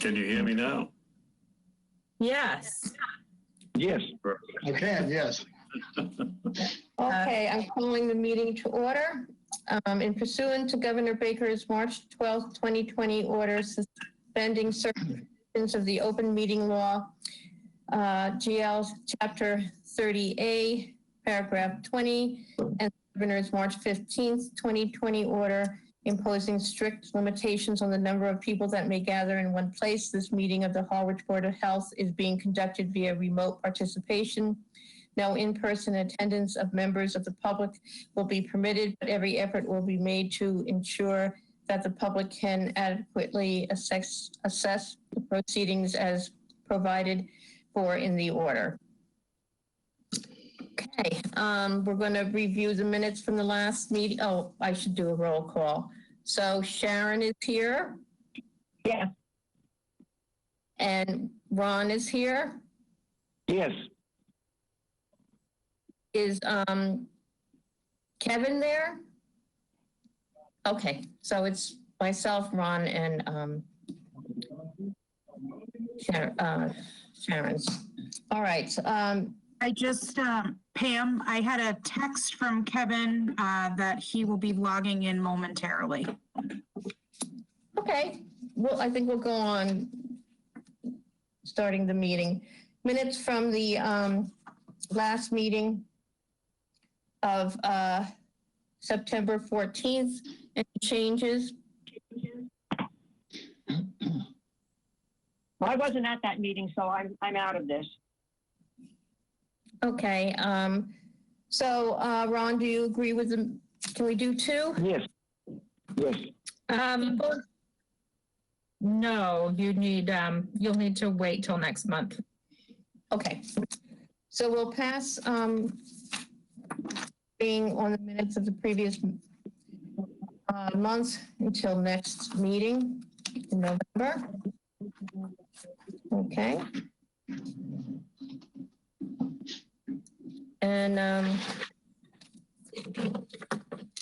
Can you hear me now? Yes. Yes. I can, yes. Okay, I'm calling the meeting to order. In pursuant to Governor Baker's March 12th, 2020 order suspending certain provisions of the open meeting law, GL Chapter 30A, paragraph 20, and Governor's March 15th, 2020 order imposing strict limitations on the number of people that may gather in one place. This meeting of the Harwich Board of Health is being conducted via remote participation. No in-person attendance of members of the public will be permitted, but every effort will be made to ensure that the public can adequately assess the proceedings as provided for in the order. Okay, we're going to review the minutes from the last meeting. Oh, I should do a roll call. So Sharon is here. Yeah. And Ron is here. Yes. Is Kevin there? Okay, so it's myself, Ron, and Sharon's. All right. I just, Pam, I had a text from Kevin that he will be logging in momentarily. Okay, well, I think we'll go on starting the meeting. Minutes from the last meeting of September 14th. Any changes? Well, I wasn't at that meeting, so I'm out of this. Okay, so Ron, do you agree with them? Can we do two? Yes. Yes. No, you need, you'll need to wait till next month. Okay, so we'll pass being on the minutes of the previous month until next meeting in November. Okay. And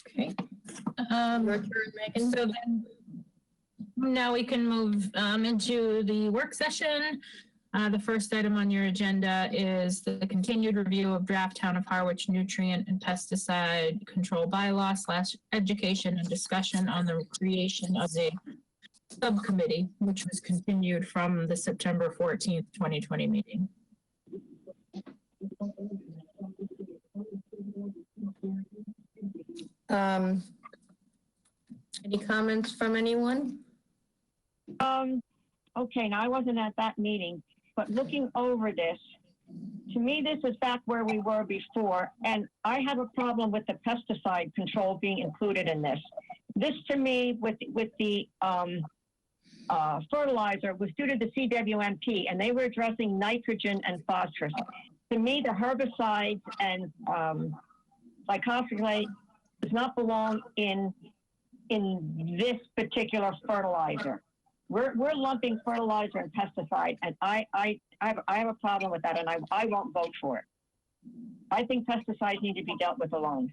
okay. Your turn, Megan. So then now we can move into the work session. The first item on your agenda is the continued review of draft Town of Harwich nutrient and pesticide control bylaw / education and discussion on the creation of the subcommittee, which was continued from the September 14th, 2020 meeting. Any comments from anyone? Okay, now I wasn't at that meeting, but looking over this, to me, this is back where we were before, and I have a problem with the pesticide control being included in this. This, to me, with the fertilizer was due to the CWMP, and they were addressing nitrogen and phosphorus. To me, the herbicides and glyphosate does not belong in this particular fertilizer. We're lumping fertilizer and pesticide, and I have a problem with that, and I won't vote for it. I think pesticides need to be dealt with alone.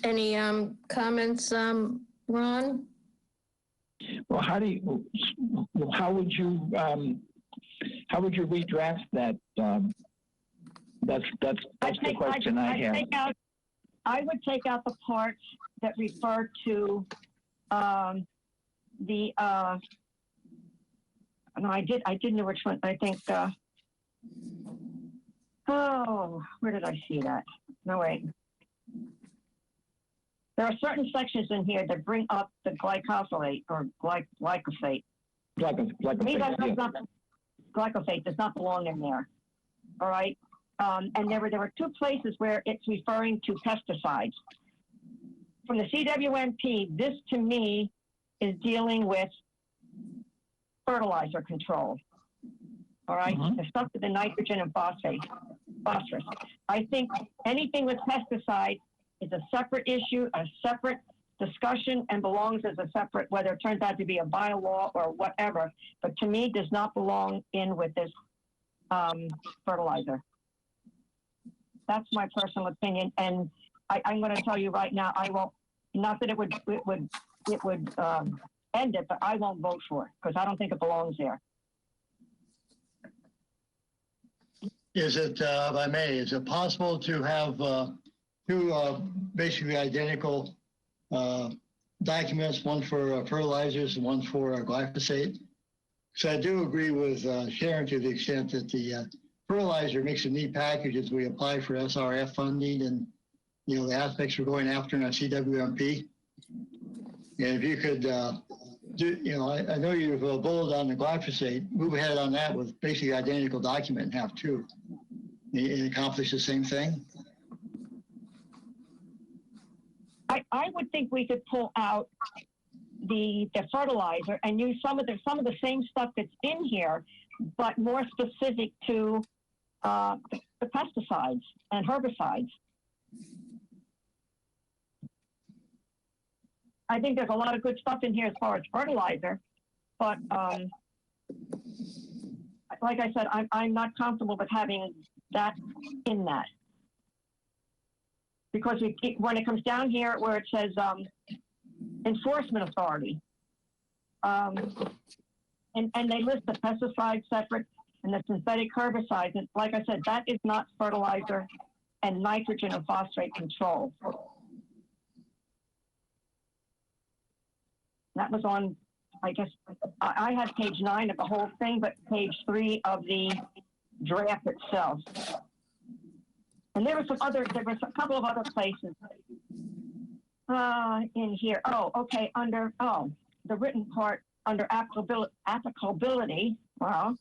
Any comments, Ron? Well, how would you redraft that? That's the question I have. I would take out the parts that refer to no, I didn't know which one. I think where did I see that? No, wait. There are certain sections in here that bring up the glyphosate or glyphosate. Glyphosate does not belong in there. All right. And there were two places where it's referring to pesticides. From the CWMP, this to me is dealing with fertilizer control. All right, the stuff with the nitrogen and phosphorus. I think anything with pesticide is a separate issue, a separate discussion, and belongs as a separate, whether it turns out to be a bylaw or whatever, but to me does not belong in with this fertilizer. That's my personal opinion, and I'm going to tell you right now, I won't. Not that it would end it, but I won't vote for it because I don't think it belongs there. Is it, if I may, is it possible to have two basically identical documents, one for fertilizers and one for glyphosate? So I do agree with Sharon to the extent that the fertilizer makes a neat package as we apply for SRF funding and, you know, the aspects we're going after in our CWMP. And if you could do, you know, I know you've bulleted on the glyphosate, move ahead on that with basically identical document and have two and accomplish the same thing. I would think we could pull out the fertilizer and use some of the same stuff that's in here, but more specific to the pesticides and herbicides. I think there's a lot of good stuff in here as far as fertilizer, but like I said, I'm not comfortable with having that in that. Because when it comes down here where it says enforcement authority, and they list the pesticides separate and the synthetic herbicides, and like I said, that is not fertilizer and nitrogen and phosphate control. That was on, I guess, I had page 9 of the whole thing, but page 3 of the draft itself. And there were a couple of other places in here. Oh, okay, the written part under applicability, well,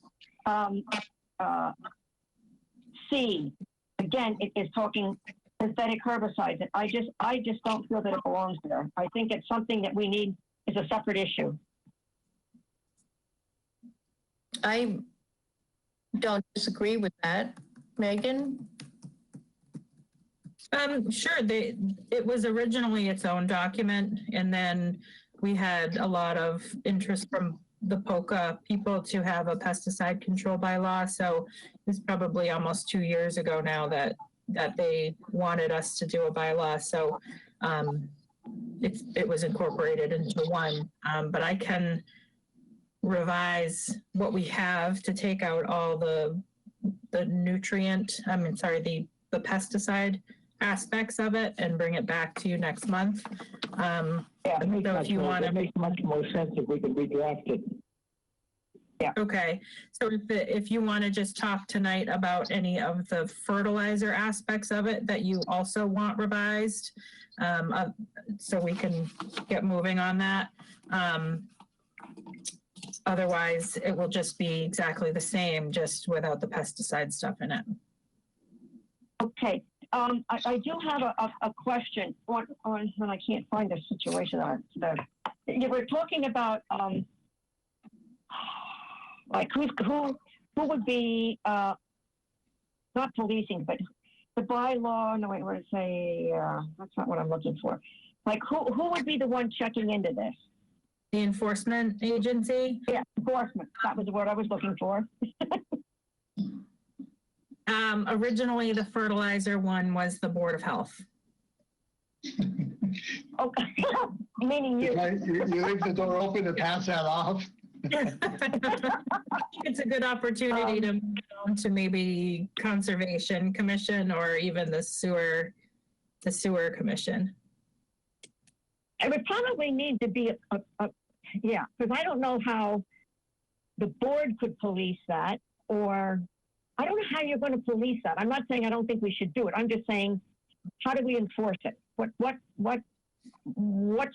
C, again, it is talking synthetic herbicides. And I just don't feel that it belongs there. I think it's something that we need is a separate issue. I don't disagree with that. Megan? Sure. It was originally its own document, and then we had a lot of interest from the POCA people to have a pesticide control bylaw. So it's probably almost 2 years ago now that they wanted us to do a bylaw. So it was incorporated into one. But I can revise what we have to take out all the pesticide aspects of it and bring it back to you next month. That makes much more sense if we could redraft it. Yeah. Okay. So if you want to just talk tonight about any of the fertilizer aspects of it that you also want revised, so we can get moving on that. Otherwise, it will just be exactly the same, just without the pesticide stuff in it. Okay. I do have a question on when I can't find the situation on you were talking about like who would be not policing, but the bylaw. No, wait, what did it say? That's not what I'm looking for. Like who would be the one checking into this? The enforcement agency? Yeah, enforcement. That was the word I was looking for. Originally, the fertilizer one was the Board of Health. Okay, meaning you. You leave the door open to pass that off? It's a good opportunity to move on to maybe Conservation Commission or even the sewer commission. It would probably need to be yeah, because I don't know how the board could police that, or I don't know how you're going to police that. I'm not saying I don't think we should do it. I'm just saying, how do we enforce it? What's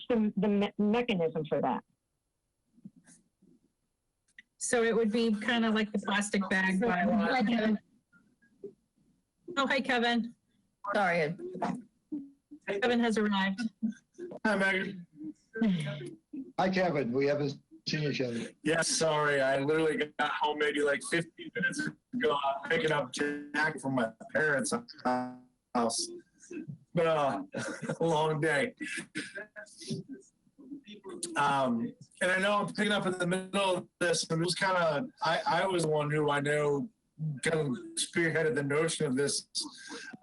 the mechanism for that? So it would be kind of like the plastic bag bylaw. Hi, Kevin. Oh, hi, Kevin. Sorry. Kevin has arrived. Hi, Megan. Hi, Kevin. We haven't seen each other. Yes, sorry. I literally got home maybe like 15 minutes ago, picking up Jack from my parents' house. But a long day. And I know I'm picking up in the middle of this, and it was kind of, I was the one who I know kind of spearheaded the notion of this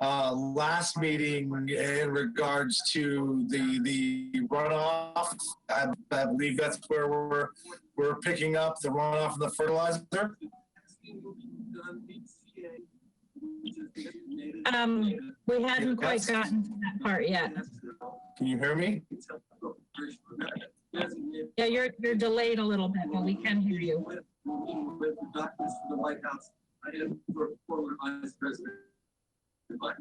last meeting in regards to the runoff. I believe that's where we're picking up the runoff of the fertilizer. We hadn't quite gotten to that part yet. Can you hear me? Yeah, you're delayed a little bit, but we can hear you. With the documents from the White House, I am former vice president. I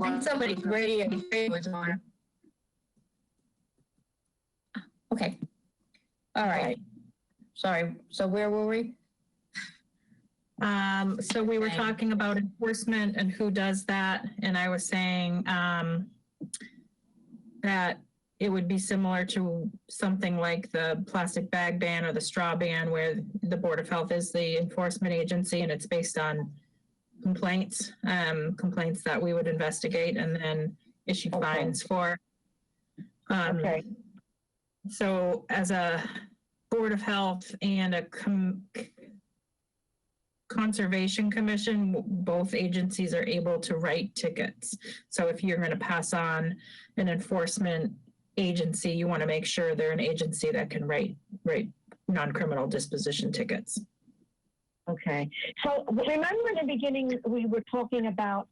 think somebody's radio is on. Okay. All right. Sorry. So where were we? So we were talking about enforcement and who does that. And I was saying that it would be similar to something like the plastic bag ban or the straw ban, where the Board of Health is the enforcement agency, and it's based on complaints that we would investigate and then issue fines for. Okay. So as a Board of Health and a Conservation Commission, both agencies are able to write tickets. So if you're going to pass on an enforcement agency, you want to make sure they're an agency that can write non-criminal disposition tickets. Okay. So remember in the beginning, we were talking about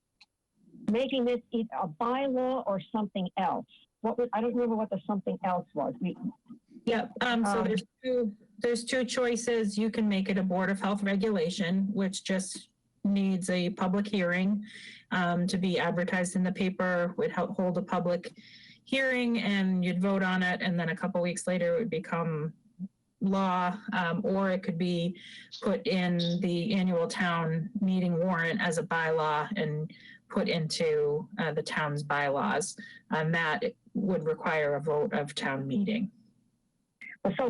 making this either a bylaw or something else. I don't remember what the something else was. Yep. So there's two choices. You can make it a Board of Health regulation, which just needs a public hearing to be advertised in the paper, would hold a public hearing, and you'd vote on it, and then a couple weeks later it would become law, or it could be put in the annual town meeting warrant as a bylaw and put into the town's bylaws. That would require a vote of town meeting. So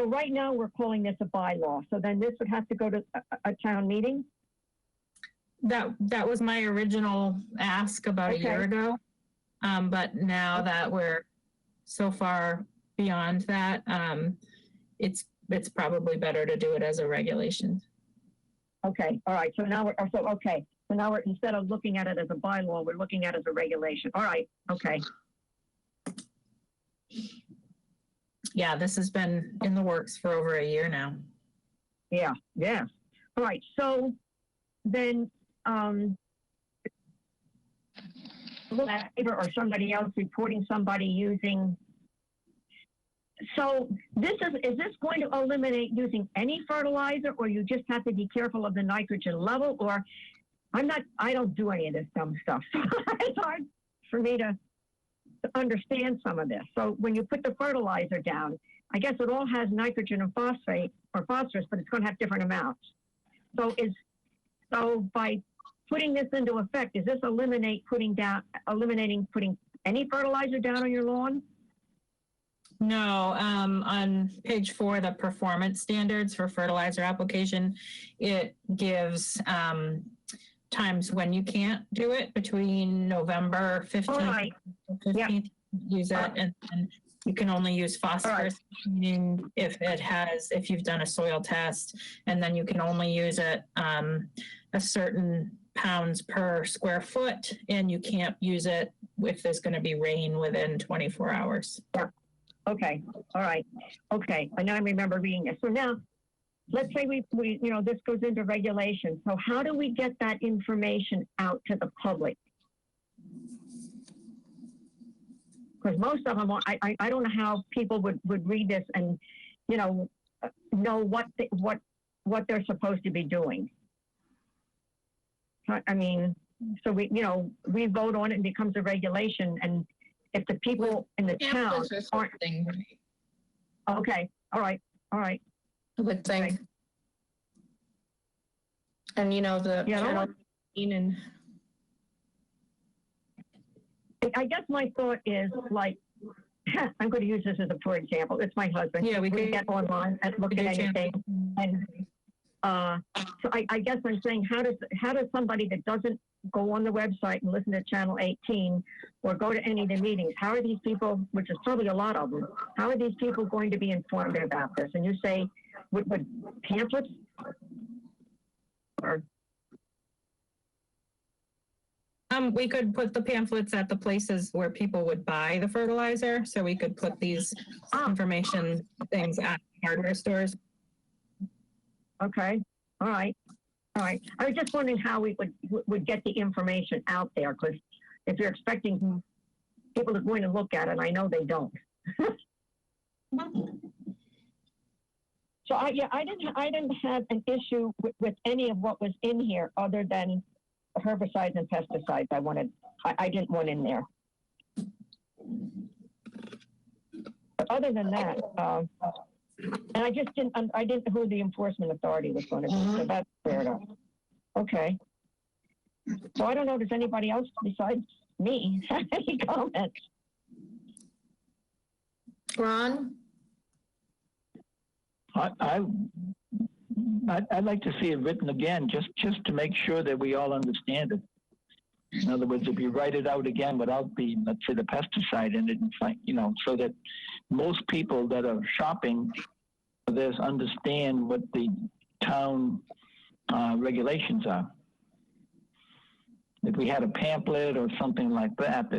right now we're calling this a bylaw. So then this would have to go to a town meeting? That was my original ask about a year ago. But now that we're so far beyond that, it's probably better to do it as a regulation. Okay, all right. So now we're instead of looking at it as a bylaw, we're looking at it as a regulation. All right, okay. Yeah, this has been in the works for over a year now. Yeah. All right. So then, or somebody else reporting somebody using. So is this going to eliminate using any fertilizer, or you just have to be careful of the nitrogen level? Or I don't do any of this dumb stuff. It's hard for me to understand some of this. So when you put the fertilizer down, I guess it all has nitrogen and phosphate or phosphorus, but it's going to have different amounts. So by putting this into effect, does this eliminating putting any fertilizer down on your lawn? No, on page 4, the performance standards for fertilizer application, it gives times when you can't do it between November 15th and 15th, use it, and you can only use phosphorus, meaning if you've done a soil test, and then you can only use it a certain pounds per square foot, and you can't use it if there's going to be rain within 24 hours. Yeah. Okay. All right. Okay. I now remember reading this. So now, let's say we this goes into regulation. So how do we get that information out to the public? Because most of them, I don't know how people would read this and, know what they're supposed to be doing. I mean, so we vote on it and it becomes a regulation, and if the people in the town aren't. Okay. All right. I would think. And the general meaning. I guess my thought is like, I'm going to use this as a for example. It's my husband. Yeah, we can get online and look at anything. And so I guess I'm saying, how does somebody that doesn't go on the website and listen to Channel 18 or go to any of the meetings, how are these people, which is probably a lot of them, how are these people going to be informed about this? And you say, with pamphlets? or, We could put the pamphlets at the places where people would buy the fertilizer, so we could put these information things at hardware stores. okay, all right. All right. I was just wondering how we would get the information out there, because if you're expecting people to go in and look at it, I know they don't. So I didn't have an issue with any of what was in here other than herbicides and pesticides. I didn't want in there. But other than that, and I didn't know who the enforcement authority was going to be, so that's fair enough. Okay. So I don't know, does anybody else besides me have any comments? Ron? I'd like to see it written again, just to make sure that we all understand it. In other words, if you write it out again without the, let's say, the pesticide in it, and so that most people that are shopping for this understand what the town regulations are. If we had a pamphlet or something like that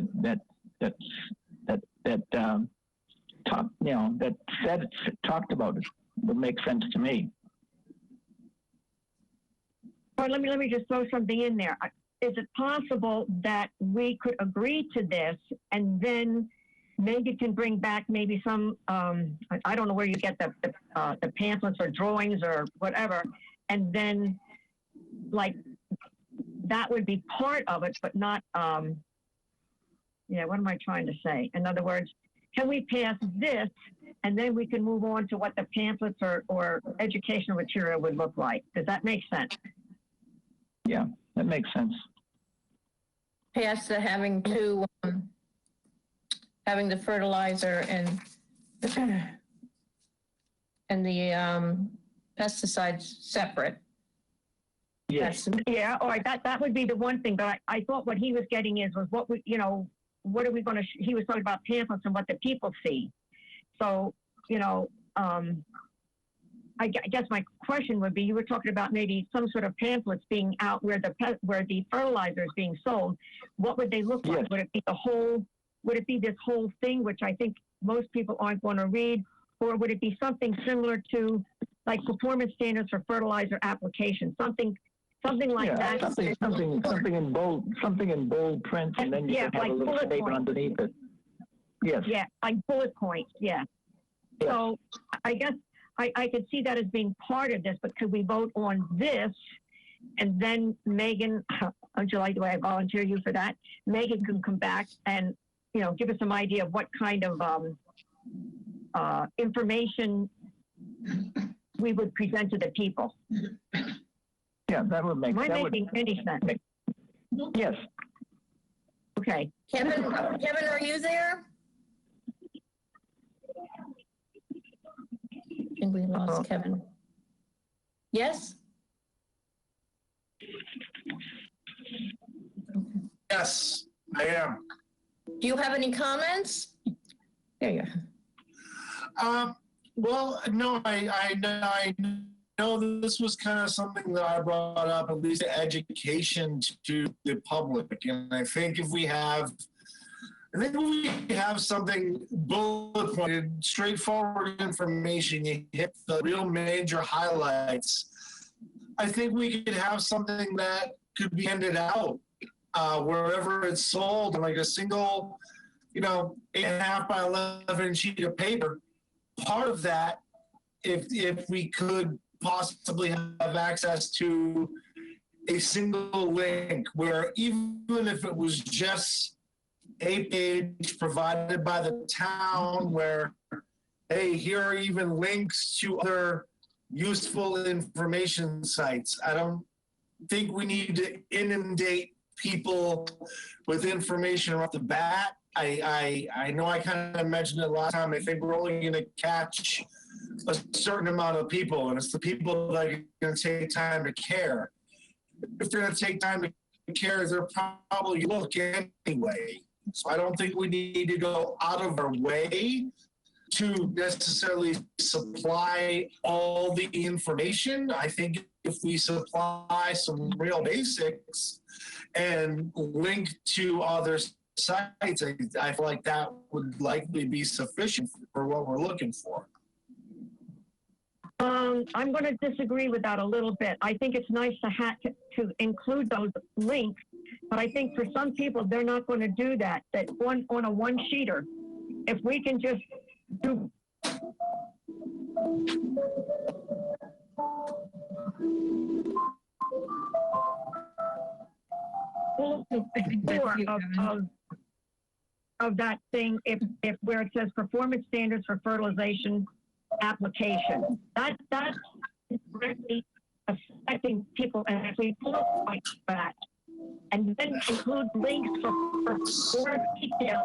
talked about it, would make sense to me. Or let me just throw something in there. Is it possible that we could agree to this and then maybe can bring back maybe some, I don't know where you get the pamphlets or drawings or whatever, and then like that would be part of it, but not, what am I trying to say? In other words, can we pass this and then we can move on to what the pamphlets or educational material would look like? Does that make sense? Yeah, that makes sense. Past the having the fertilizer and the pesticides separate. Yes. Yeah, all right, that would be the one thing, but I thought what he was getting was what we, what are we going to, he was talking about pamphlets and what the people see. So, I guess my question would be, you were talking about maybe some sort of pamphlets being out where the fertilizer is being sold. What would they look like? Yes. Would it be this whole thing, which I think most people aren't going to read, or would it be something similar to like performance standards for fertilizer application, something like that? Something in bold print, and then you can have like a little bullet statement points. underneath it. Yes. Yeah, like bullet points. Yeah. Yes. So I guess I could see that as being part of this, but could we vote on this? And then Megan, July, do I volunteer you for that? Megan can come back and, give us some idea of what kind of information we would present to the people. Yeah, that would make. Am I making any sense? Yes. Okay. Kevin, are you there? I think we lost Kevin. Yes? Yes, I am. Do you have any comments? There you are. Well, no, I know this was kind of something that I brought up, at least education to the public. And I think if we have something bullet pointed, straightforward information, you hit the real major highlights, I think we could have something that could be handed out wherever it's sold, like a single, 8.5 by 11 sheet of paper. Part of that, if we could possibly have access to a single link where even if it was just a page provided by the town where, hey, here are even links to other useful information sites. I don't think we need to inundate people with information off the bat. I know I kind of mentioned it last time. I think we're only going to catch a certain amount of people, and it's the people that are going to take time to care. If they're going to take time to care, they're probably look anyway. So I don't think we need to go out of our way to necessarily supply all the information. I think if we supply some real basics and link to other sites, I feel like that would likely be sufficient for what we're looking for. I'm going to disagree with that a little bit. I think it's nice to include those links, but I think for some people, they're not going to do that. That on a one-sheeter, if we can just do of that thing, if where it says performance standards for fertilization application, that's directly affecting people, and if we pull up like that, and then include links for more detail,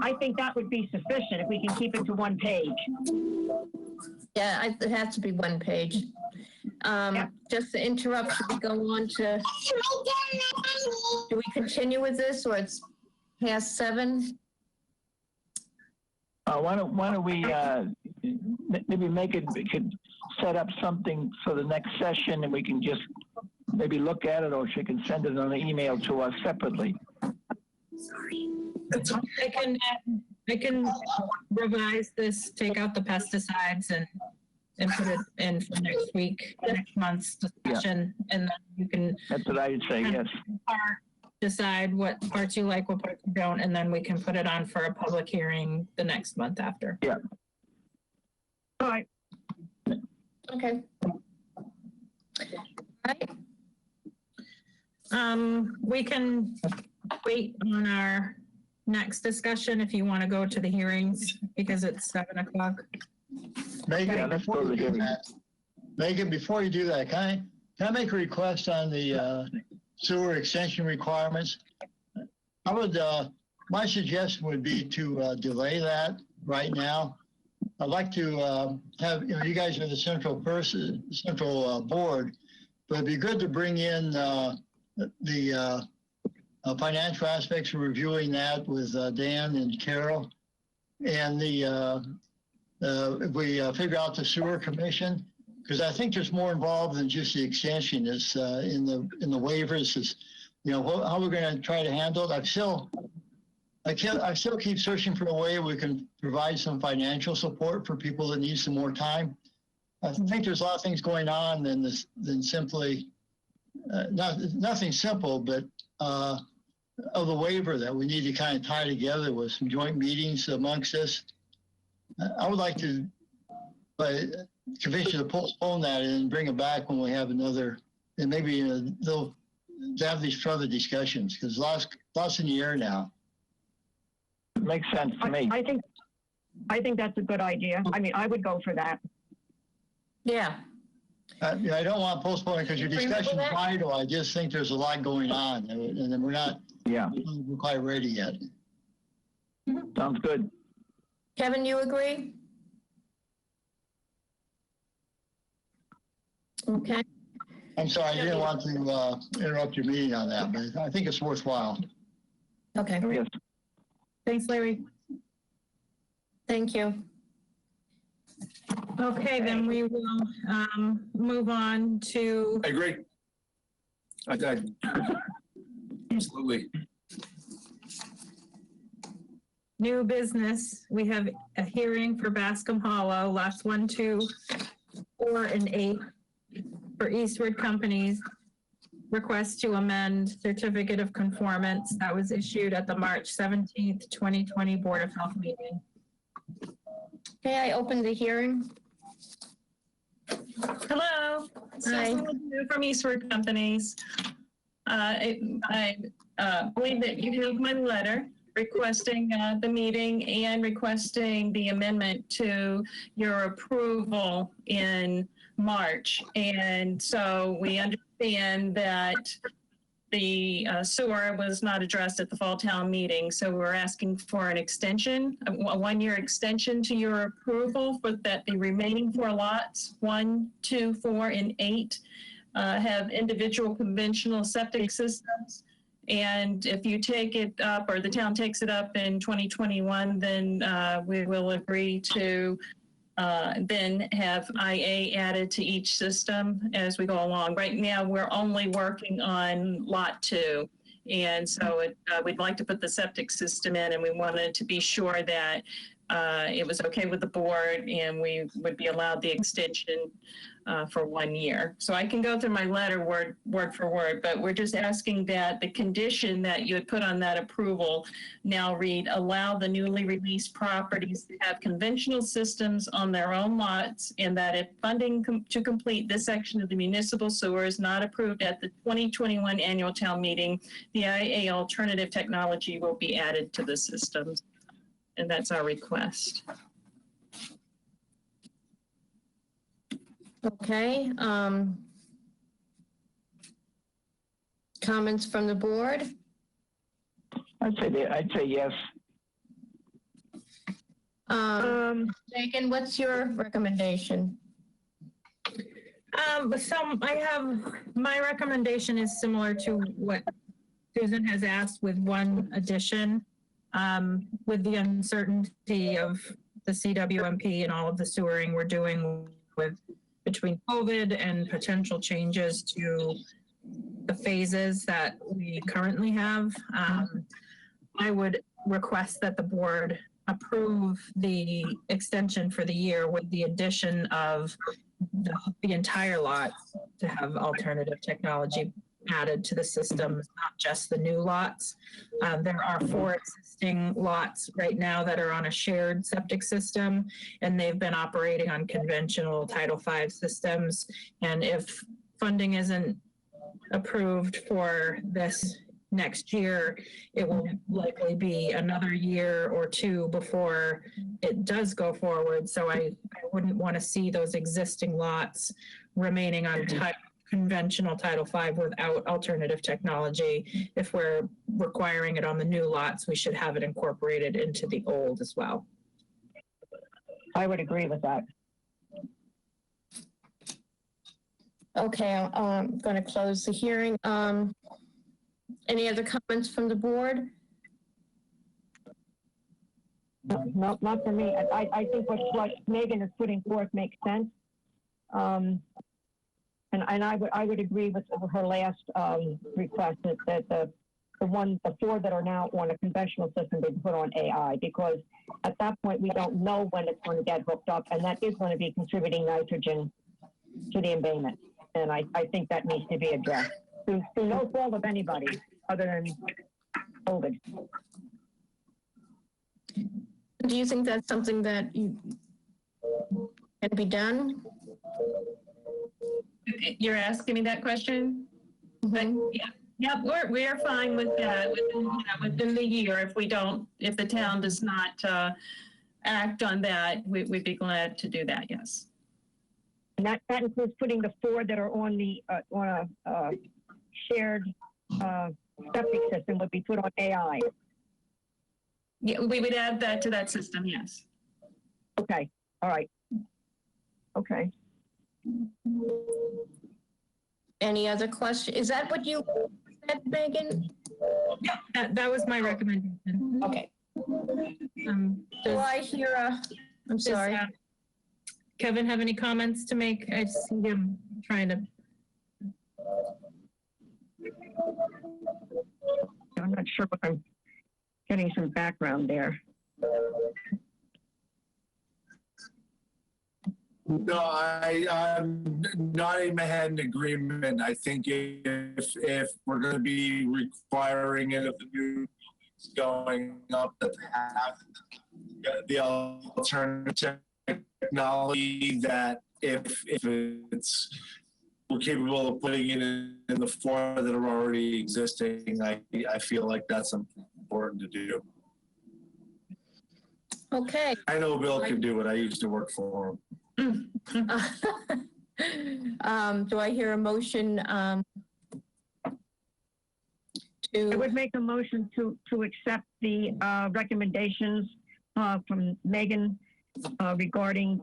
I think that would be sufficient if we can keep it to one page. Yeah, it has to be one page. Just to interrupt, should we go on to, do we continue with this, or it's past 7? Why don't we maybe we could set up something for the next session, and we can just maybe look at it, or she can send it on an email to us separately. I can revise this, take out the pesticides and put it in for next month's discussion, and then you can. That's what I would say, yes. Decide what parts you like, what parts you don't, and then we can put it on for a public hearing the next month after. Yeah. All right. Okay. Right. We can wait on our next discussion if you want to go to the hearings, because it's 7 o'clock. Megan, let's before go to you the do that, Megan, before you do that, can I make a request on the sewer extension requirements? I would, my suggestion would be to delay that right now. I'd like to have, you guys are the central board, but it'd be good to bring in the financial aspects of reviewing that with Dan and Carol, and if we figure out the sewer commission, because I think there's more involved than just the extension. It's in the waivers. Is how we're going to try to handle it. I still keep searching for a way we can provide some financial support for people that need some more time. I think there's a lot of things going on than simply nothing simple, but of the waiver that we need to kind of tie together with some joint meetings amongst us. I would like to convince you to postpone that and bring it back when we have another, and maybe they'll have these further discussions, because lots in the air now. Makes sense to me. I think that's a good idea. I mean, I would go for that. Yeah. I don't want to postpone it because your discussion is vital. I just think there's a lot going on, and then we're not quite ready yet. Sounds good. Kevin, you agree? Okay. I'm sorry, I didn't want to interrupt your meeting on that, but I think it's worthwhile. Okay. Yes. Thanks, Larry. Thank you. Okay, then we will move on to. I agree. Absolutely. New business. We have a hearing for Bascom Hollow, lots 1, 2, 4, and 8 for Eastward Companies. Request to amend certificate of conformance that was issued at the March 17th, 2020 Board of Health meeting. Okay, I open the hearing. Hello, Susan from Eastward Companies. I believe that you have my letter requesting the meeting and requesting the amendment to your approval in March. And so we understand that the sewer was not addressed at the fall town meeting. So we're asking for an extension, a 1-year extension to your approval for that the remaining 4 lots, 1, 2, 4, and 8, have individual conventional septic systems And if you take it up, or the town takes it up in 2021, then we will agree to then have IA added to each system as we go along. Right now, we're only working on Lot 2. And so we'd like to put the septic system in, and we wanted to be sure that it was okay with the board and we would be allowed the extension for 1 year. So I can go through my letter word for word, but we're just asking that the condition that you had put on that approval now read, allow the newly released properties to have conventional systems on their own lots, and that if funding to complete this section of the municipal sewer is not approved at the 2021 annual town meeting, the IA alternative technology will be added to the systems. And that's our request. Okay. Comments from the board? I'd say yes. Megan, what's your recommendation? My recommendation is similar to what Susan has asked, with one addition. With the uncertainty of the CWMP and all of the sewering we're doing between COVID and potential changes to the phases that we currently have, I would request that the board approve the extension for the year with the addition of the entire lot to have alternative technology added to the systems, not just the new lots. There are 4 existing lots right now that are on a shared septic system, and they've been operating on conventional Title V systems. And if funding isn't approved for this next year, it will likely be another year or 2 before it does go forward. So I wouldn't want to see those existing lots remaining on conventional Title V without alternative technology. If we're requiring it on the new lots, we should have it incorporated into the old as well. I would agree with that. Okay, I'm going to close the hearing. Any other comments from the board? No, not for me. I think what Megan is putting forth makes sense. And I would agree with her last request that the 4 that are now on a conventional system be put on AI, because at that point we don't know when it's going to get hooked up, and that is going to be contributing nitrogen to the embayment. And I think that needs to be addressed through no fault of anybody other than COVID. Do you think that's something that can be done? You're asking me that question? Yeah, we're fine with that within the year. If the town does not act on that, we'd be glad to do that. Yes. And that includes putting the 4 that are on a shared septic system would be put on AI. Yeah, we would add that to that system. Yes. Okay. All right. Okay. Any other question? Is that what you said, Megan? Yeah, that was my recommendation. Okay. Do I hear I'm sorry. Kevin have any comments to make? I see him trying to. I'm not sure, but I'm getting some background there. No, I'm nodding my head in agreement. I think if we're going to be requiring it, if the new is going up, that have the alternative technology, that if it's we're capable of putting it in the 4 that are already existing, I feel like that's important to do. Okay. I know Bill can do it. I used to work for him. Do I hear a motion I would make a motion to accept the recommendations from Megan regarding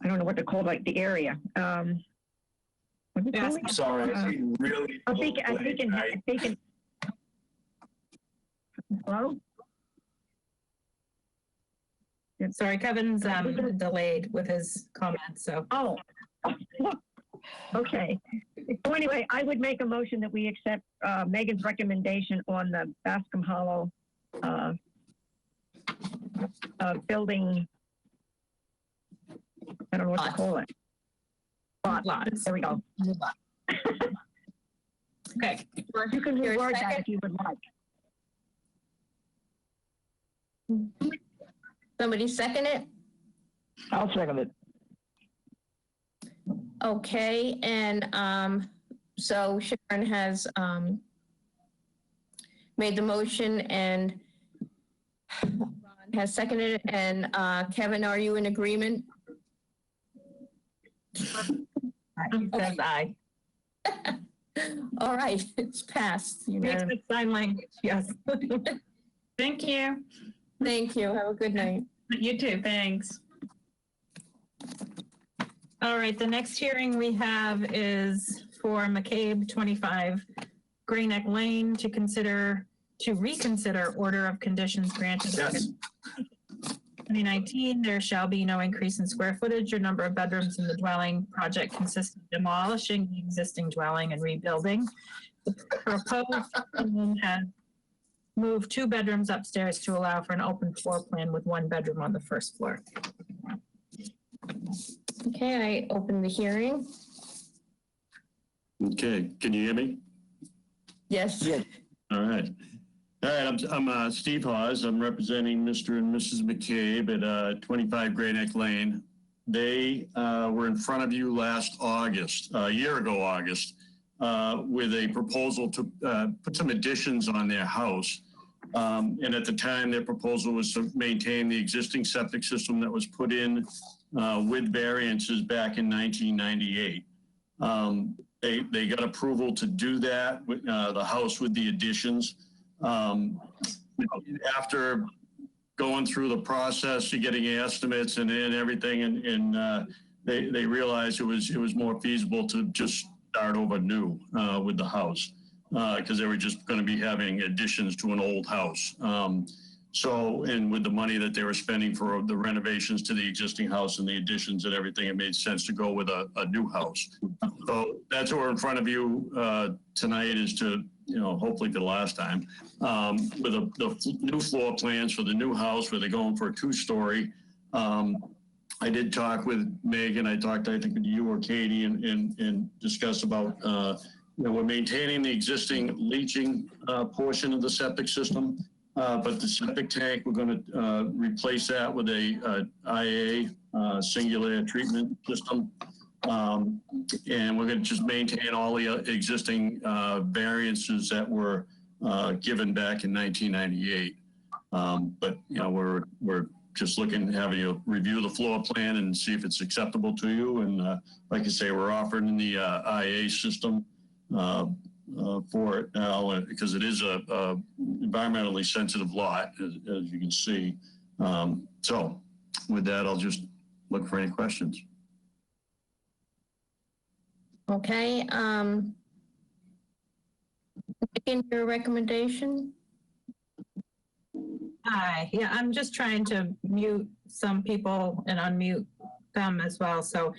I don't know what to call, like the area. What Yes. Sorry, I see really. I'm thinking, hello? Sorry, Kevin's delayed with his comments, so. Oh, okay. So anyway, I would make a motion that we accept Megan's recommendation on the Bascom Hollow building. I don't know what to call it. Lots. There we go. Okay. You can Your reword that second? if you would like. Somebody second it? I'll second it. Okay, and so Sharon has made the motion and Ron has seconded it. And Kevin, are you in agreement? He says aye. All right, it's passed. Makes it sign language, yes. Thank you. Thank you. Have a good night. You too, thanks. All right, the next hearing we have is for McCabe 25 Gray Neck Lane to reconsider order of conditions granted. Yes. 2019, there shall be no increase in square footage or number of bedrooms in the dwelling. Project consists of demolishing the existing dwelling and rebuilding. The proposed home has moved 2 bedrooms upstairs to allow for an open floor plan with 1 bedroom on the first floor. Okay, I open the hearing. Okay, can you hear me? Yes. All right. All right, I'm Steve Hawes. I'm representing Mr. and Mrs. McCabe at 25 Gray Neck Lane. They were in front of you last August, a year ago August, with a proposal to put some additions on their house. And at the time, their proposal was to maintain the existing septic system that was put in with variances back in 1998. They got approval to do that with the house with the additions. After going through the process of getting estimates and everything, and they realized it was more feasible to just start over new with the house because they were just going to be having additions to an old house. So, and with the money that they were spending for the renovations to the existing house and the additions and everything, it made sense to go with a new house. So that's what we're in front of you tonight, is to, hopefully for the last time, with the new floor plans for the new house where they're going for a 2-story. I did talk with Megan. I talked, I think, with you or Katie and discussed about, we're maintaining the existing leaching portion of the septic system. But the septic tank, we're going to replace that with a IA singular treatment system. And we're going to just maintain all the existing variances that were given back in 1998. But, we're just looking, having you review the floor plan and see if it's acceptable to you. And like I say, we're offering the IA system for it now, because it is a environmentally sensitive lot, as you can see. So with that, I'll just look for any questions. Okay. Making your recommendation? Hi, yeah, I'm just trying to mute some people and unmute them as well. So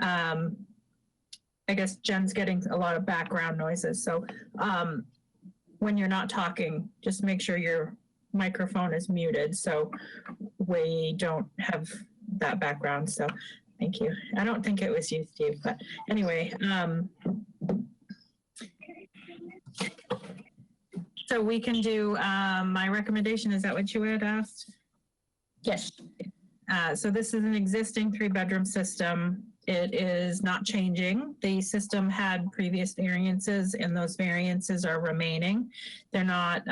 I guess Jen's getting a lot of background noises. So when you're not talking, just make sure your microphone is muted so we don't have that background. So thank you. I don't think it was you, Steve, but anyway. So we can do my recommendation. Is that what you had asked? Yes. So this is an existing 3-bedroom system. It is not changing. The system had previous variances, and those variances are remaining. They're not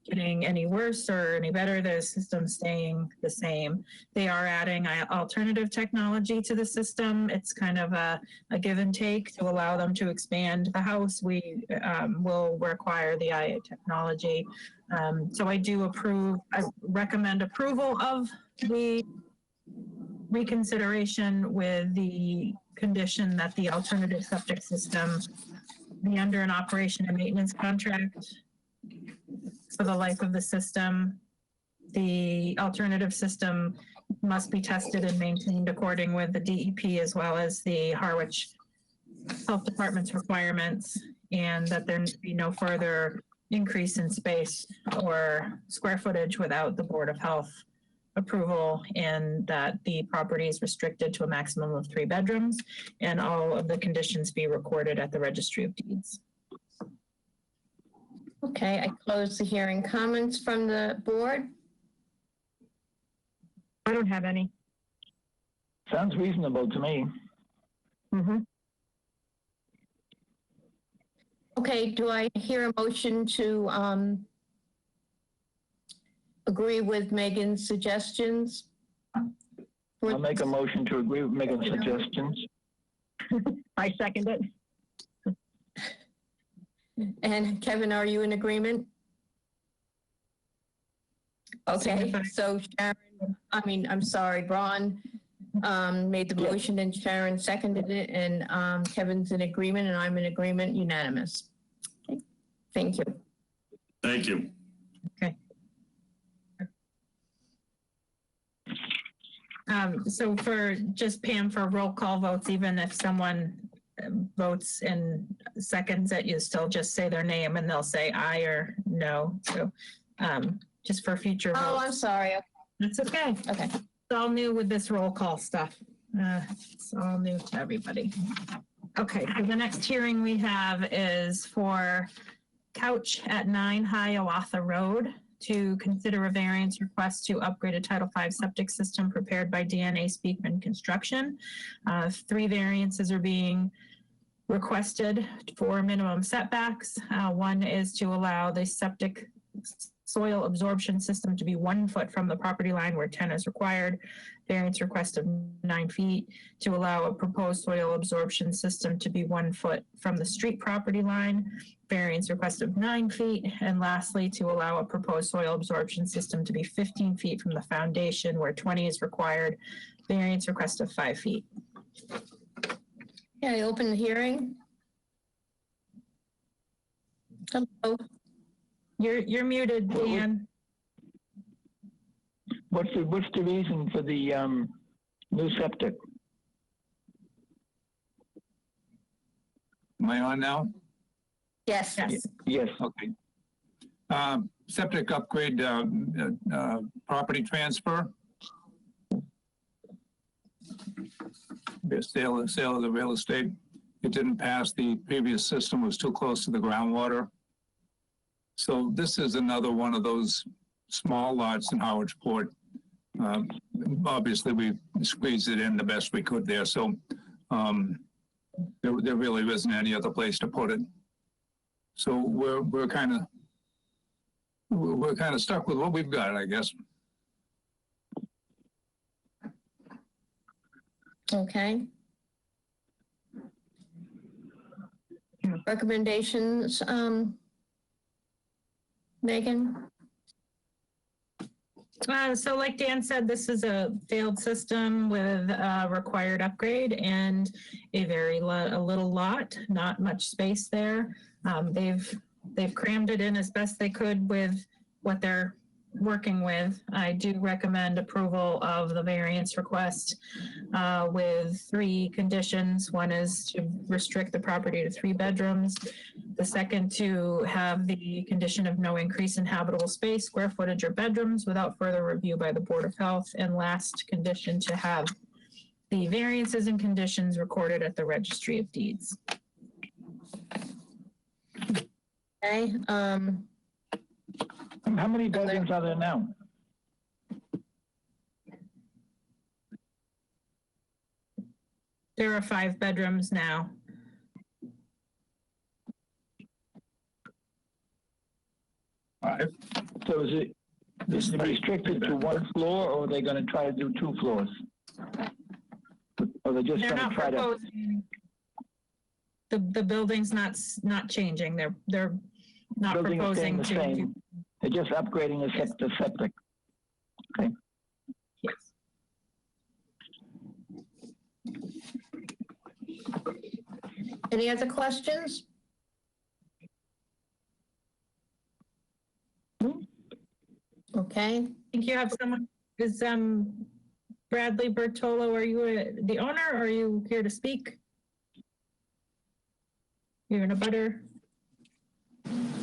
getting any worse or any better. The system's staying the same. They are adding alternative technology to the system. It's kind of a give and take to allow them to expand the house. We will require the IA technology. So I recommend approval of the reconsideration with the condition that the alternative septic system be under an operation and maintenance contract for the life of the system. The alternative system must be tested and maintained according with the DEP as well as the Harwich Health Department's requirements, and that there be no further increase in space or square footage without the Board of Health approval, and that the property is restricted to a maximum of 3 bedrooms, and all of the conditions be recorded at the Registry of Deeds. Okay, I close the hearing. Comments from the board? I don't have any. Sounds reasonable to me. Mm-hmm. Okay, do I hear a motion to agree with Megan's suggestions? I'll make a motion to agree with Megan's suggestions. I second it. And Kevin, are you in agreement? Okay, so Sharon, I'm sorry, Ron made the motion and Sharon seconded it, and Kevin's in agreement and I'm in agreement, unanimous. Okay. Thank you. Thank you. Okay. So for just Pam, for roll call votes, even if someone votes and seconds it, you still just say their name and they'll say aye or no. So just for future votes. Oh, I'm sorry. That's okay. Okay. It's all new with this roll call stuff. It's all new to everybody. Okay, so the next hearing we have is for Couch at 9 Hiawatha Road to consider a variance request to upgrade a Title V septic system prepared by DNA Speakman Construction. 3 variances are being requested for minimum setbacks. One is to allow the septic soil absorption system to be 1 foot from the property line where 10 is required. Variance request of 9 feet to allow a proposed soil absorption system to be 1 foot from the street property line. Variance request of 9 feet. And lastly, to allow a proposed soil absorption system to be 15 feet from the foundation where 20 is required. Variance request of 5 feet. Yeah, I open the hearing. Hello. You're muted, Dan. What's the reason for the new septic? Am I on now? Yes. Yes. Yes. Okay. Septic upgrade, property transfer. The sale of the real estate. It didn't pass. The previous system was too close to the groundwater. So this is another one of those small lots in Harwich Port. Obviously, we squeezed it in the best we could there. So there really isn't any other place to put it. So we're kind of stuck with what we've got, I guess. Okay. Recommendations, Megan? So like Dan said, this is a failed system with a required upgrade and a little lot, not much space there. They've crammed it in as best they could with what they're working with. I do recommend approval of the variance request with 3 conditions. One is to restrict the property to 3 bedrooms. The second, to have the condition of no increase in habitable space, square footage, or bedrooms without further review by the Board of Health. And last condition, to have the variances and conditions recorded at the Registry of Deeds. Okay. How many bedrooms are there now? There are 5 bedrooms now. So is it restricted to 1 floor, or are they going to try to do 2 floors? Or they're just They're going to not try to? proposing. The building's not changing. They're not Building is staying proposing the to same. do. They're just upgrading the septic. Okay. Yes. Any other questions? Okay, I think you have someone, is Bradley Bertolo, are you the owner or are you here to speak? You're in a butter?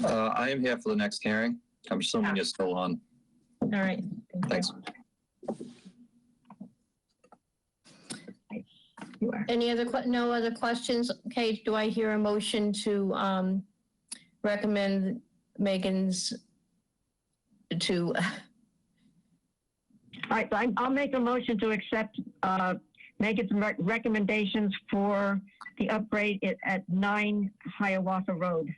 I am here for the next hearing. I'm assuming you're still on. All right. Thanks. You are. any other, no other questions? Okay, do I hear a motion to recommend Megan's to, All right, so I'll make a motion to accept Megan's recommendations for the upgrade at 9 Hiawatha Road.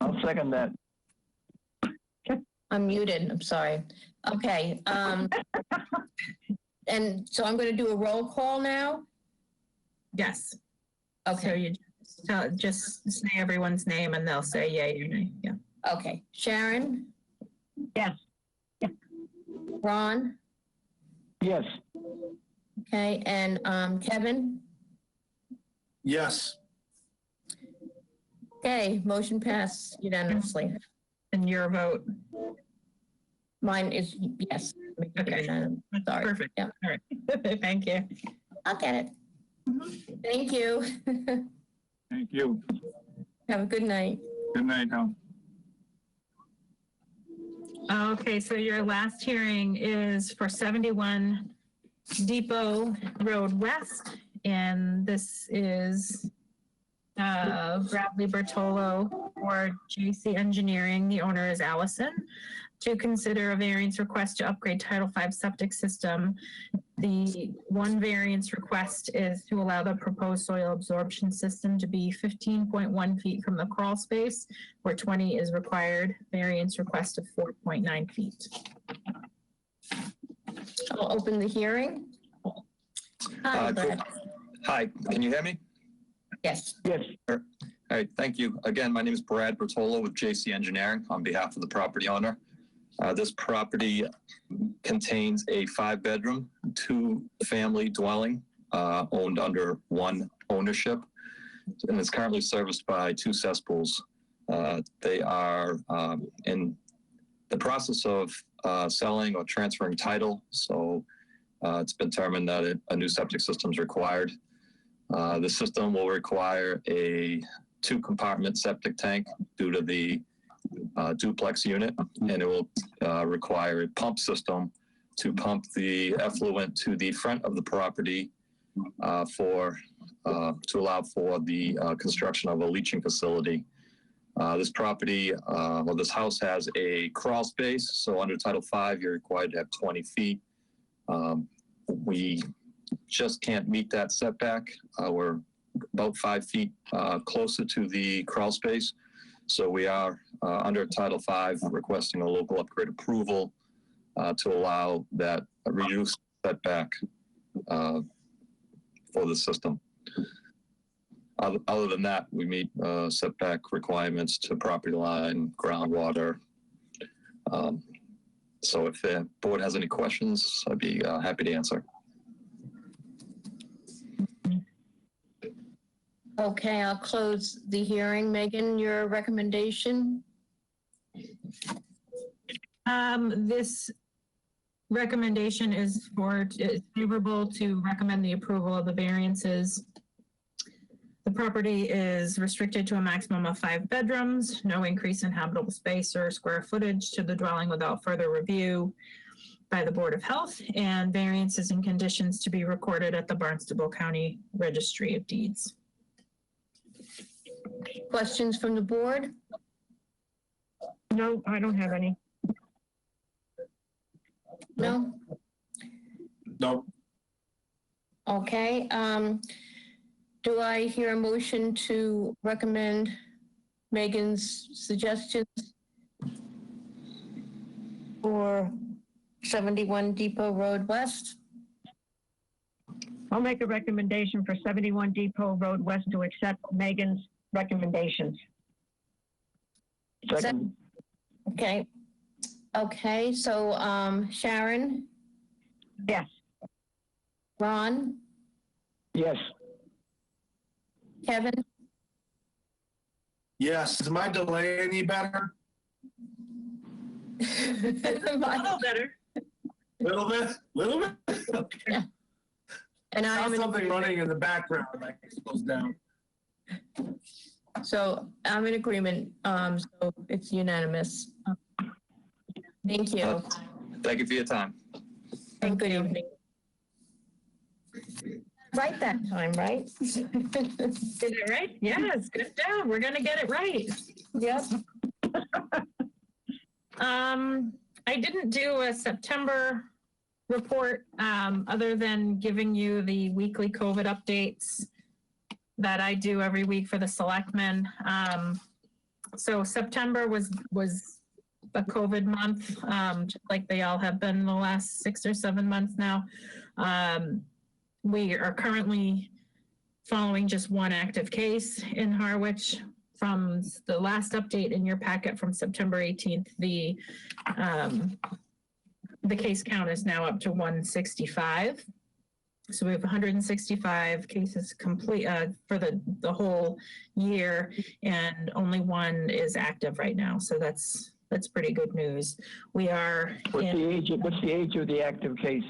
I'll second that. I'm muted, I'm sorry. Okay, and so I'm going to do a roll call now? Yes. So Okay, you just say everyone's name and they'll say yay or nay. Yeah. okay. Sharon? Yes. Ron? Yes. Okay, and Kevin? Yes. Okay, motion passed unanimously. And your vote. Mine is yes. Okay. Sorry. Perfect. Yeah, All right. Thank you. I'll get it. Thank you. Thank you. Have a good night. Good night now. Okay, so your last hearing is for 71 Depot Road West, and this is Bradley Bertolo for JC Engineering. The owner is Allison. To consider a variance request to upgrade Title V septic system. The one variance request is to allow the proposed soil absorption system to be 15.1 feet from the crawl space, where 20 is required. Variance request of 4.9 feet. I'll open the hearing. Hi, Brad. Hi, can you hear me? Yes. Yes. All right, thank you. Again, my name is Brad Bertolo with JC Engineering on behalf of the property owner. This property contains a 5-bedroom, 2-family dwelling owned under one ownership, and it's currently serviced by 2 cesspools. They are in the process of selling or transferring title, so it's been determined that a new septic system is required. The system will require a 2-compartment septic tank due to the duplex unit, and it will require a pump system to pump the effluent to the front of the property to allow for the construction of a leaching facility. This property, well, this house has a crawl space, so under Title V, you're required to have 20 feet. We just can't meet that setback. We're about 5 feet closer to the crawl space. So we are under Title V requesting a local upgrade approval to allow that reduced setback for the system. Other than that, we meet setback requirements to property line, groundwater. So if the board has any questions, I'd be happy to answer. Okay, I'll close the hearing. Megan, your recommendation? This recommendation is favorable to recommend the approval of the variances. The property is restricted to a maximum of 5 bedrooms, no increase in habitable space or square footage to the dwelling without further review by the Board of Health, and variances and conditions to be recorded at the Barnstable County Registry of Deeds. Questions from the board? No, I don't have any. No? No. Okay, do I hear a motion to recommend Megan's suggestions for 71 Depot Road West? I'll make a recommendation for 71 Depot Road West to accept Megan's recommendations. Second. Okay. Okay, so Sharon, Yes. Ron, Yes. Kevin, Yes, is my delay any better? little better. Little bit? Okay. Yeah. And Saw I'm in something agreement. running in the background, I closed down. So I'm in agreement. So it's unanimous. Thank you. Thank you for your time. And good evening. Right that time, right? Did it right? Yes, good job. We're gonna get it right. Yep. I didn't do a September report, other than giving you the weekly COVID updates that I do every week for the selectmen. So September was a COVID month, just like they all have been the last 6 or 7 months now. We are currently following just one active case in Harwich. From the last update in your packet from September 18th, the case count is now up to 165. So we have 165 cases complete for the whole year, and only one is active right now. So that's pretty good news. We are. What's the age of the active case?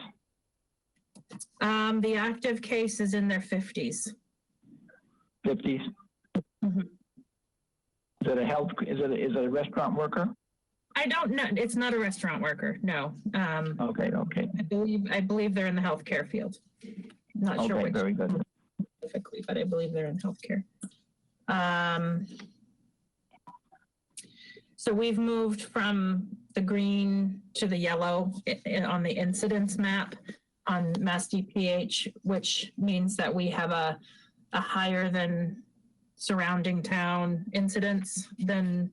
The active case is in their 50s. 50s. Mhm. Is it a restaurant worker? I don't know. It's not a restaurant worker. No. Okay. I believe they're in the healthcare field. Not sure Okay, which very good. specifically, but I believe they're in healthcare. So we've moved from the green to the yellow on the incidence map on Mass DPH, which means that we have a higher than surrounding town incidents than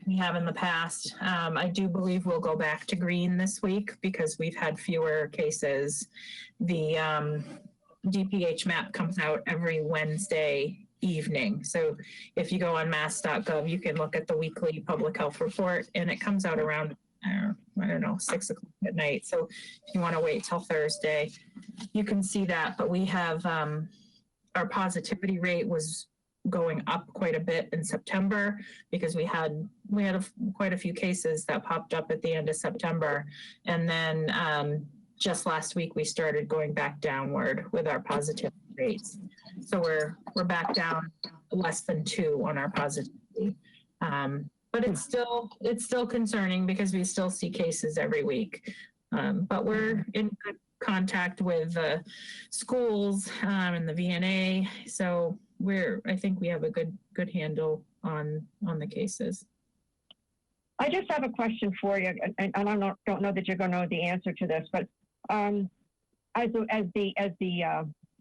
we have in the past. I do believe we'll go back to green this week because we've had fewer cases. The DPH map comes out every Wednesday evening. So if you go on mass.gov, you can look at the weekly public health report, and it comes out around, I don't know, 6 o'clock at night. So if you want to wait till Thursday, you can see that. But we have, our positivity rate was going up quite a bit in September because we had quite a few cases that popped up at the end of September. And then just last week, we started going back downward with our positivity rates. So we're back down less than 2 on our positivity. But it's still concerning because we still see cases every week. But we're in good contact with schools and the VNA. So I think we have a good handle on the cases. I just have a question for you, and I don't know that you're going to know the answer to this, but as the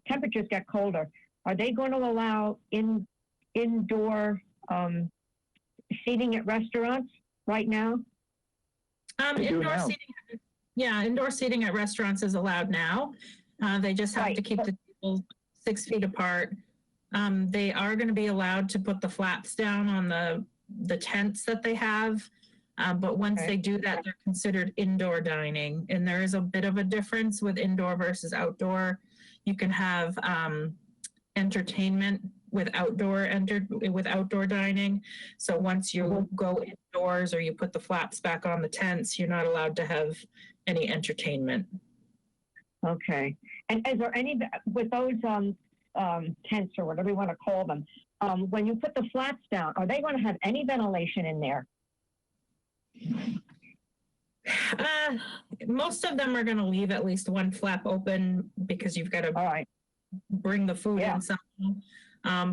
temperatures get colder, are they going to allow indoor seating at restaurants right now? Indoor seating at restaurants is allowed now. They just have to keep the tables 6 feet apart. They are going to be allowed to put the flaps down on the tents that they have. But once they do that, they're considered indoor dining. And there is a bit of a difference with indoor versus outdoor. You can have entertainment with outdoor dining. So once you go indoors or you put the flaps back on the tents, you're not allowed to have any entertainment. Okay. And is there any, with those tents or whatever you want to call them, when you put the flaps down, are they going to have any ventilation in there? Most of them are going to leave at least one flap open because you've got to bring the food in somehow.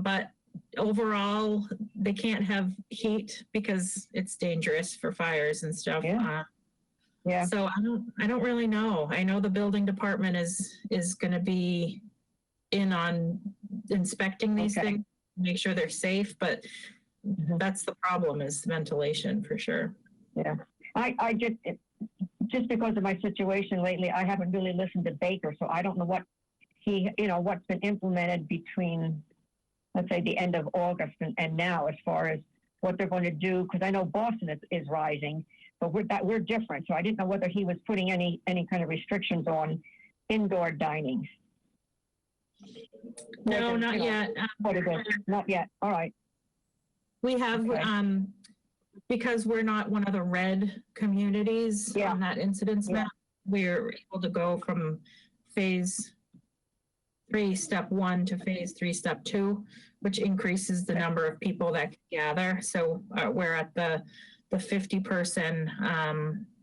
But overall, they can't have heat because it's dangerous for fires and stuff. So I don't really know. I know the building department is going to be in on inspecting these things, make sure they're safe, but that's the problem is ventilation for sure. Yeah. I just because of my situation lately, I haven't really listened to Baker, so I don't know what what's been implemented between, let's say, the end of August and now, as far as what they're going to do, because I know Boston is rising, but we're different. So I didn't know whether he was putting any kind of restrictions on indoor dining. No, not yet. What it is. Not yet. All right. We have, Okay. Because we're not one of the red communities on that incidence map, we're able to go from phase 3, step 1 to phase 3, step 2, which increases the number of people that can gather. So we're at the 50 person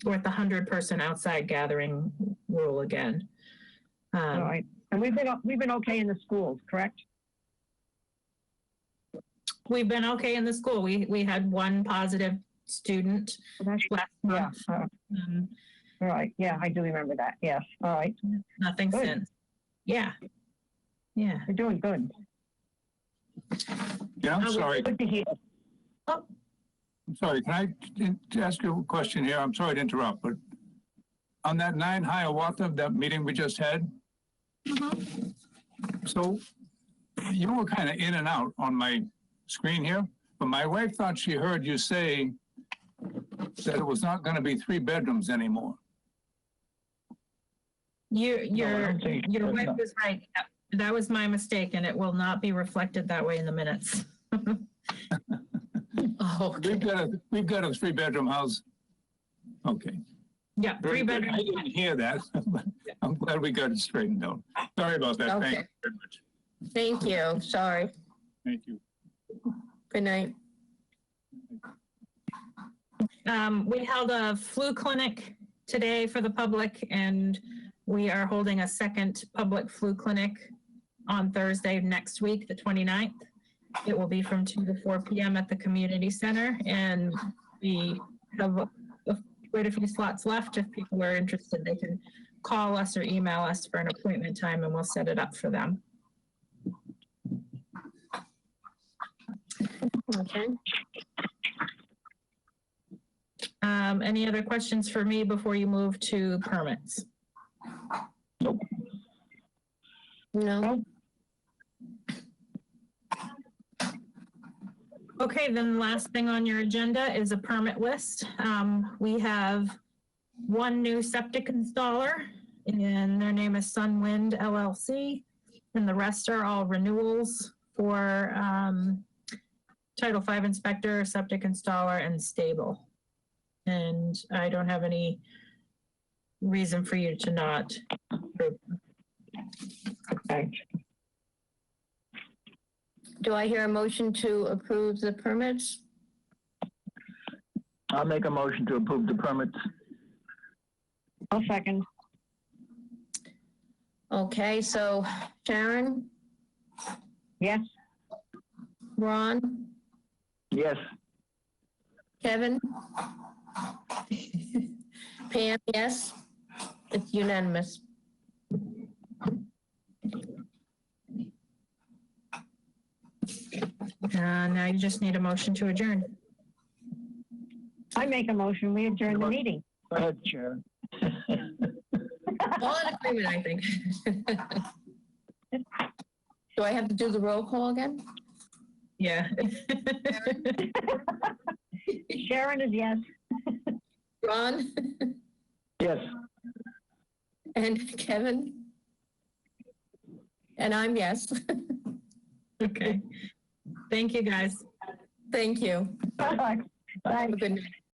or at the 100 person outside gathering rule again. All right. And we've been okay in the schools, correct? We've been okay in the school. We had one positive student last month. All right. Yeah, I do remember that. Yes. All right. Nothing Good. since. Yeah. Yeah. You're doing good. Yeah, I'm sorry. Good to hear. I'm sorry. Can I ask you a question here? I'm sorry to interrupt, but on that 9 Hiawatha, that meeting we just had, so you were kind of in and out on my screen here, but my wife thought she heard you say that it was not going to be 3 bedrooms anymore. Your wife was right. That was my mistake, and it will not be reflected that way in the minutes. Oh, okay. We've got a 3-bedroom house. Okay. Yeah, 3 bedrooms. I didn't hear that, but I'm glad we got it straightened out. Sorry about that. Okay. Thank you very much. Thank you. Sorry. Thank you. Good night. We held a flu clinic today for the public, and we are holding a second public flu clinic on Thursday next week, the 29th. It will be from 2 to 4 p.m. at the community center, and we have quite a few slots left. If people are interested, they can call us or email us for an appointment time, and we'll set it up for them. Okay. Any other questions for me before you move to permits? No. Okay, then last thing on your agenda is a permit list. We have one new septic installer, and their name is Sunwind LLC, and the rest are all renewals for Title V inspector, septic installer, and stable. And I don't have any reason for you to not approve. Okay. Do I hear a motion to approve the permits? I'll make a motion to approve the permits. I'll second. Okay, so Sharon, Yes. Ron, Yes. Kevin? Pam, yes? It's unanimous. Now you just need a motion to adjourn. I make a motion. We adjourn the meeting. Go ahead, Sharon. All in agreement, I think. Do I have to do the roll call again? Yeah. Sharon is yes. Ron? Yes. And Kevin? And I'm yes. Okay. Thank you, guys. Thank you. Bye. Have a good night.